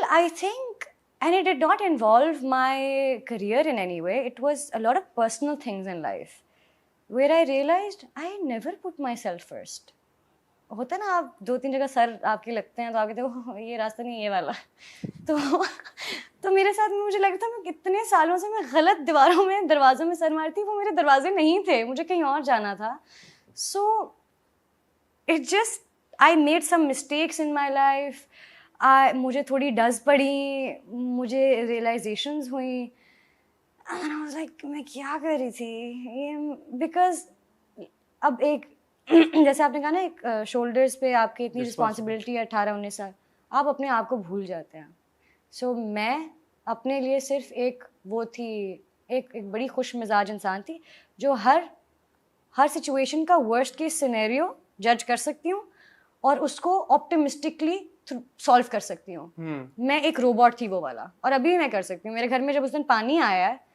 I think, and it did not involve my career in any way. It was a lot of personal things in life where I realized I never put myself first. होता है ना, आप 2-3 जगह sir आपके लगते हैं तो आप कहते हो ये रास्ता नहीं, ये वाला। तो मेरे साथ में मुझे लगता था मैं कितने सालों से मैं गलत दीवारों में, दरवाज़ों में सर मारती, वो मेरे दरवाजे नहीं थे, मुझे कहीं और जाना था। So it just, I made some mistakes in my life. मुझे थोड़ी डज़ पड़ी, मुझे realizations हुई, and I was like मैं क्या कर रही थी ये, because अब एक जैसे आपने कहा ना, एक शोल्डर्स पे आपकी इतनी रिस्पॉन्सिबिलिटी है 18-19 साल, आप अपने आप को भूल जाते हैं। सो मैं अपने लिए सिर्फ एक वो थी, एक बड़ी खुश मिजाज इंसान थी जो हर सिचुएशन का वर्स्ट केस सिनेरियो जज कर सकती हूँ और उसको ऑप्टिमिस्टिकली सॉल्व कर सकती हूँ। मैं एक रोबोट थी वो वाला, और अभी मैं कर सकती हूँ। मेरे घर में जब उस दिन पानी आया है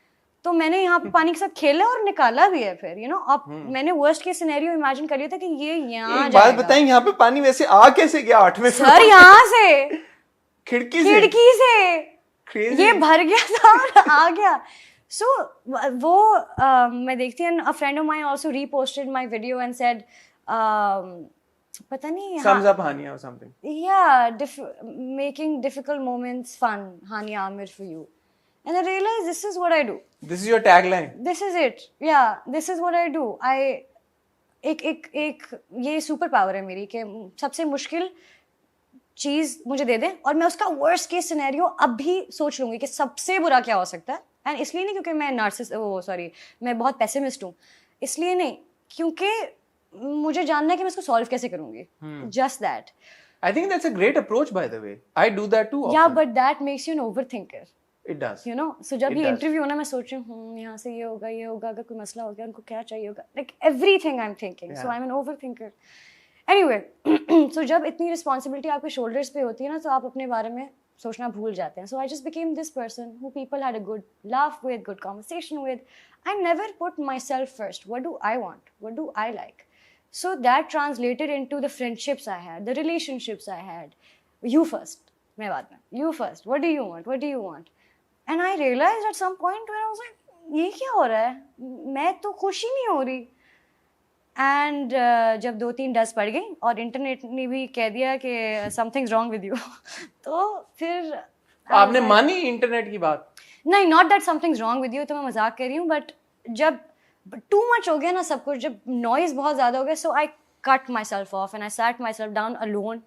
तो मैंने यहाँ पे पानी के साथ खेला और निकाला भी है फिर, अब मैंने वर्स्ट केस सिनेरियो इमेजिन कर लिया था कि ये यहाँ जाएगा। बात बताएं, यहाँ पे पानी वैसे आ कैसे गया 8वें सर? यहाँ से खिड़की से ये भर गया था और आ गया। So वो मैं देखती हूँ, a friend of mine also reposted my video and said पता नहीं, sums up Hania or something. Yeah, making difficult moments fun, Hania Amir for you. And I realized this is what I do. This is your tagline. This is it. Yeah, this is what I do. एक ये super power है मेरी कि सबसे मुश्किल चीज़ मुझे दे दें और मैं उसका वर्स्ट केस सिनेरियो अब भी सोच लूँगी कि सबसे बुरा क्या हो सकता है। एंड इसलिए नहीं क्योंकि मैं मैं बहुत पेसिमिस्ट हूँ, इसलिए नहीं, क्योंकि मुझे जानना है कि मैं इसको सॉल्व कैसे करूँगी। Just that. I think that's a great approach, by the way. I do that too often. Yeah, but that makes you an overthinker. It does. You know, so जब ये इंटरव्यू होना, मैं सोच रही हूँ यहाँ से ये होगा, अगर कोई मसला हो गया उनको क्या चाहिए होगा, like everything I'm thinking. So I'm an overthinker. Anyway, so जब इतनी रिस्पॉन्सिबिलिटी आपके शोल्डर्स पे होती है ना, तो आप अपने बारे में सोचना भूल जाते हैं. So I just became this person who people had a good laugh with, good conversation with. I never put myself first. What do I want? What do I like? So that translated into the friendships I had, the relationships I had. You first. मैं बात में. You first. What do you want? What do you want? And I realized at some point where I was like, ये क्या हो रहा है? मैं तो खुश ही नहीं हो रही. एंड जब 2-3 डस्ट पड़ गई और इंटरनेट ने भी कह दिया कि समथिंग्स रॉन्ग विद यू, तो फिर आपने मानी इंटरनेट की बात? नहीं, not that something's wrong with you, तो मैं मजाक कर रही हूँ, बट जब टू मच हो गया ना सब कुछ, जब नॉइज बहुत ज़्यादा हो गया, so I cut myself off and I sat myself down alone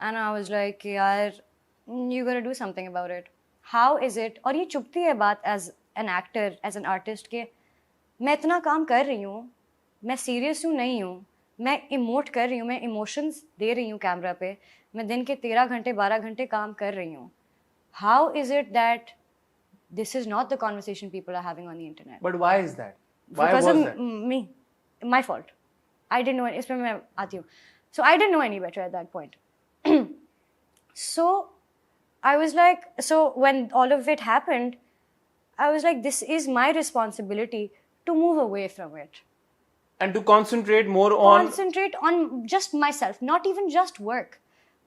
and I was like यार you gotta do something about it. How is it? और ये चुभती है बात as an actor, as an artist, के मैं इतना काम कर रही हूँ, मैं सीरियस हूँ नहीं हूँ, मैं इमोट कर रही हूँ, मैं इमोशंस दे रही हूँ कैमरा पे, मैं दिन के 13 घंटे 12 घंटे काम कर रही हूँ. How is it that this is not the conversation people are having on the internet? But why is that? Why because was of that? Me, my fault. I didn't know, इसमें मैं आती हूँ. So I didn't know any better at that point. So I was like, so when all of it happened, I was like, this is my responsibility to move away from it. And to concentrate more on just myself, not even just work,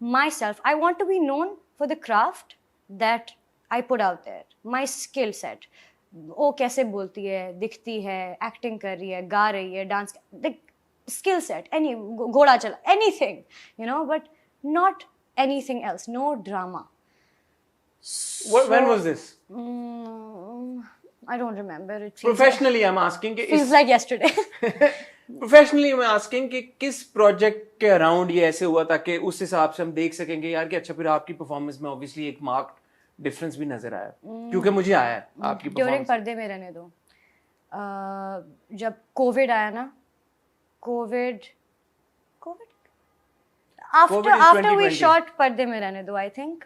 myself. I want to be known for the craft that I put out there, my skill set. वो कैसे बोलती है, दिखती है, acting कर रही है, गा रही है, dance, the skill set, any घोड़ा चला, anything, you know, but not anything else, no drama. When was this? I don't remember. It Professionally, I'm asking. Feels like yesterday. Professionally, I'm asking कि किस प्रोजेक्ट के around ये ऐसे हुआ था कि उस हिसाब से हम देख सकेंगे यार कि अच्छा, फिर आपकी परफॉर्मेंस में ऑब्वियसली एक मार्क्ड डिफरेंस भी नजर आया, क्योंकि मुझे आया है आपकी ड्यूरिंग परफॉर्मेंस. पर्दे में रहने दो. जब कोविड आया ना, कोविड आफ्टर वी शॉट पर्दे में रहने दो, आई थिंक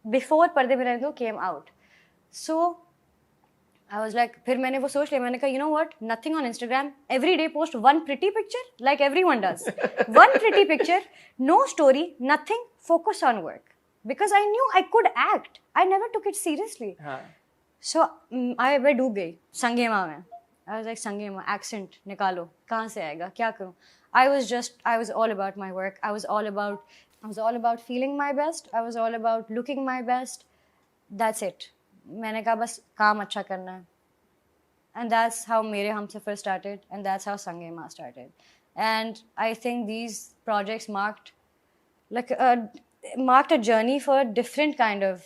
बिफोर पर्दे में रहने दो came out. So I was like, फिर मैंने वो सोच लिया, मैंने कहा, you know what, nothing on Instagram, every day post one pretty picture like everyone does. One pretty picture, no story, nothing, focus on work. Because I knew I could act. I never took it seriously. So मैं डूब गई संगेमा में. I was like, संगेमा, accent निकालो, कहाँ से आएगा, क्या करूँ? I was all about my work. I was all about I was all about feeling my best. I was all about looking my best. That's it. मैंने कहा बस काम अच्छा करना है. And that's how Mere Humsafar started, and that's how Sangema started. And I think these projects like marked a journey for a different kind of,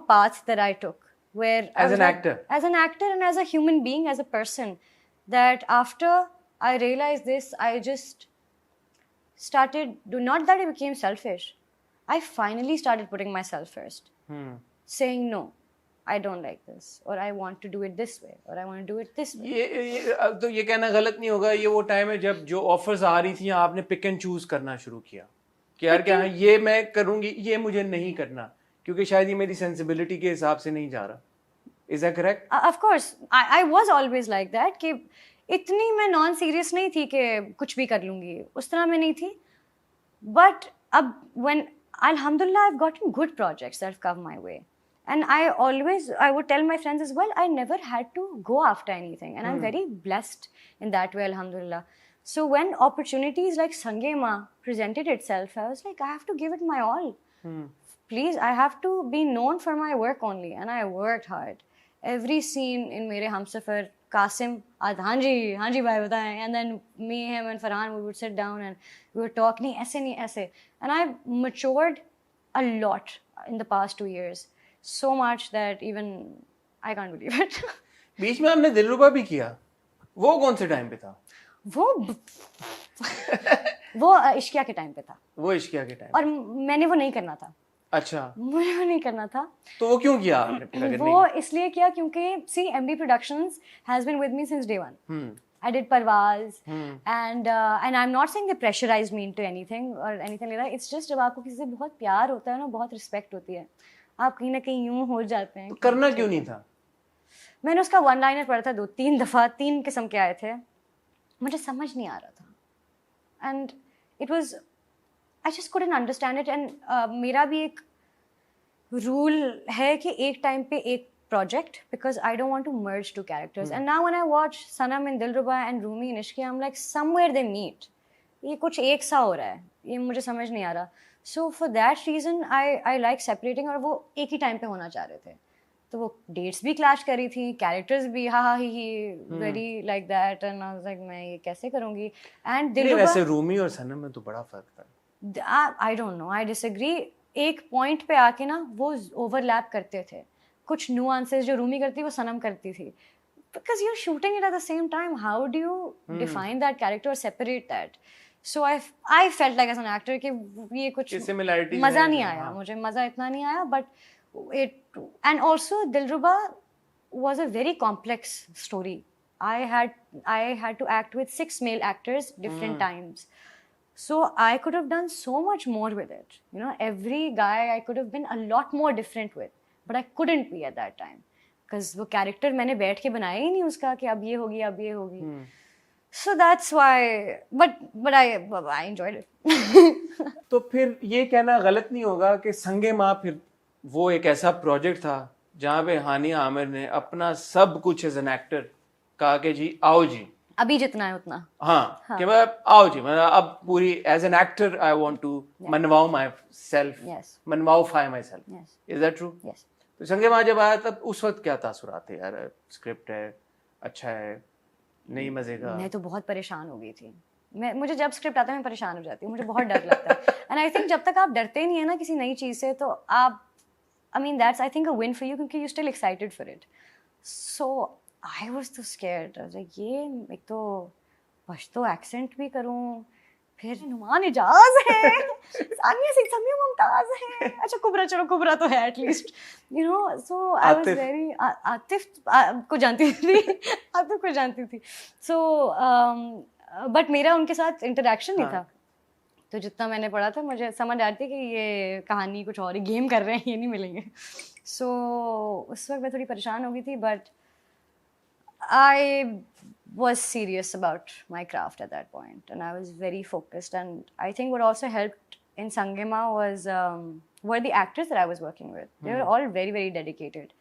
path that I took. Where I As was an like- actor? as an actor, and as a human being, as a person, that after I realized this, I just started. Not that I became selfish. I finally started putting myself first, saying no. I don't like this, or I want to do it this way, or I want to do it this way. तो ये कहना गलत नहीं होगा, ये वो time है जब जो ऑफर्स आ रही थी आपने पिक एंड चूज करना शुरू किया कि यार क्या है, ये मैं करूंगी, ये मुझे नहीं करना क्योंकि शायद ये मेरी सेंसिबिलिटी के हिसाब से नहीं जा रहा. Is that correct? Of course, I was always like that कि इतनी मैं नॉन सीरियस नहीं थी कि कुछ भी कर लूंगी, उस तरह मैं नहीं थी. But when Alhamdulillah, I've gotten good projects that have come my way. And I would tell my friends as well, I never had to go after anything. And I'm very blessed in that way, Alhamdulillah. So when opportunities like Sangema presented itself, I was like, I have to give it my all. Please, I have to be known for my work only. And I worked hard. Every scene in Mere Humsafar, Qasim, Hanji bhai bataye. And then me, him and Farhan, we would sit down and we would talk, nahi aise. And I've matured a lot in the past 2 years. So much that even I can't believe it. बीच में आपने दिलरुबा भी किया, वो कौन से time पे था? वो इश्किया के टाइम पे था. वो इश्किया के टाइम. और मैंने वो नहीं करना था. अच्छा, मुझे वो नहीं करना था. तो वो क्यों किया आपने फिर अगर वो इसलिए किया क्योंकि see, MB Productions has been with me since day one. I did Parvaz, and I'm not saying they pressurized me into anything or anything like that. It's just जब आपको किसी से बहुत प्यार होता है ना, बहुत रिस्पेक्ट होती है, आप कहीं ना कहीं यूं हो जाते हैं. तो करना क्यों नहीं था? मैंने उसका वन लाइनर पढ़ा था 2-3 दफा, 3 किस्म के आए थे, मुझे समझ नहीं आ रहा था. And it was, I just couldn't understand it. And मेरा भी एक रूल है कि एक टाइम पे एक project, because I don't want to merge two characters. And now when I watch Sanam and Dilruba and Rumi and Ishki, I'm like, somewhere they meet. ये कुछ एक सा हो रहा है, ये मुझे समझ नहीं आ रहा. So for that reason, I like separating. और वो एक ही टाइम पे होना चाह रहे थे, तो वो डेट्स भी क्लैश करी थी, कैरेक्टर्स भी हा ही very like that. And I was like, मैं ये कैसे करूँगी. एंड दिलरुबा, वैसे रूमी और सनम में तो बड़ा फर्क था. I don't know, I disagree. एक पॉइंट पे आके ना वो ओवरलैप करते थे. कुछ नुआंसेस जो रूमी करती वो सनम करती थी, because you're shooting it at the same time. How do you define that character or separate that? So I felt like as an actor कि ये कुछ similarities मज़ा हैं, नहीं आया, मुझे मज़ा इतना नहीं आया. But it, and also Dilruba was a very complex story. I had to act with 6 male actors different times. So I could have done so much more with it. You know, every guy I could have been a lot more different with. But I couldn't be at that time. Because वो character मैंने बैठ के बनाया ही नहीं उसका कि अब ये होगी, अब ये होगी. So that's why, but I enjoyed it. तो फिर ये कहना गलत नहीं होगा कि संगे माँ फिर वो एक ऐसा प्रोजेक्ट था जहाँ पे हानिया आमिर ने अपना सब कुछ एज एन एक्टर कहा कि जी आओ जी, अभी जितना है उतना. हाँ, कि मैं आओ जी, मैं अब पूरी as an actor I want to मनवाओ माई सेल्फ, मनवाओ myself. Is that true? Yes. तो संगे माँ जब आया तब उस वक्त क्या तासुरात थे? यार स्क्रिप्ट है, अच्छा है, नहीं मजे का. मैं तो बहुत परेशान हो गई थी. मुझे जब स्क्रिप्ट आता है मैं परेशान हो जाती हूँ, मुझे बहुत डर लगता है. एंड आई थिंक जब तक आप डरते नहीं है ना किसी नई चीज़ से, तो आप, I mean that's I think a win for you, क्योंकि you still excited for it. So I was तो स्कैर्ड. ये एक तो पश्तो एक्सेंट भी करूँ, फिर नुमान इजाज है, सानिया सिंह, समीर मुमताज है, अच्छा कुबरा, चलो कुबरा तो है at least, you know. So I was very, Atif को जानती थी, आतिफ को जानती थी. सो बट मेरा उनके साथ इंटरेक्शन नहीं था, तो जितना मैंने पढ़ा था मुझे समझ आती कि ये कहानी कुछ और ही, गेम कर रहे हैं, ये नहीं मिलेंगे. सो उस वक्त मैं थोड़ी परेशान हो गई थी, but I was serious about my craft at that point, and I was very focused. And I think what also helped in Sangema was were the actors that I was working with. They were all very, very dedicated,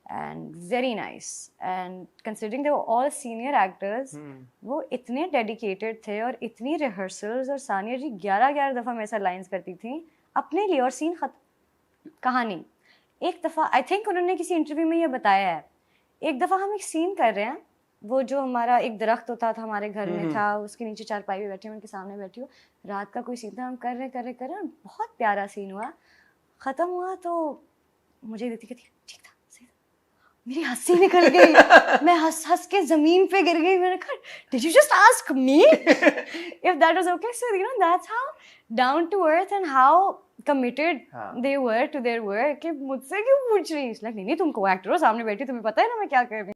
and very nice. And considering they were all senior actors, वो इतने dedicated थे और इतनी rehearsals, और सानिया जी 11 दफ़ा मेरे साथ lines करती थी अपने लिए, और सीन कहानी एक दफ़ा आई थिंक उन्होंने किसी इंटरव्यू में ये बताया है, एक दफ़ा हम एक सीन कर रहे हैं, वो जो हमारा एक दरख्त होता था हमारे घर में था, उसके नीचे चारपाई पे बैठी हूँ, उनके सामने बैठी हूँ, रात का कोई सीन था, हम कर रहे हैं, बहुत प्यारा सीन हुआ, ख़त्म हुआ तो मुझे देती कहती ठीक था, सही था, मेरी हंसी निकल गई, मैं हंस के ज़मीन पे गिर गई, मैंने कहा did you just ask me if that was okay. So you know that's how down to earth and how committed they were to their work कि मुझसे क्यों पूछ रही है, नहीं तुम को एक्टर हो, सामने बैठी, तुम्हें पता है ना मैं क्या कर रही हूँ.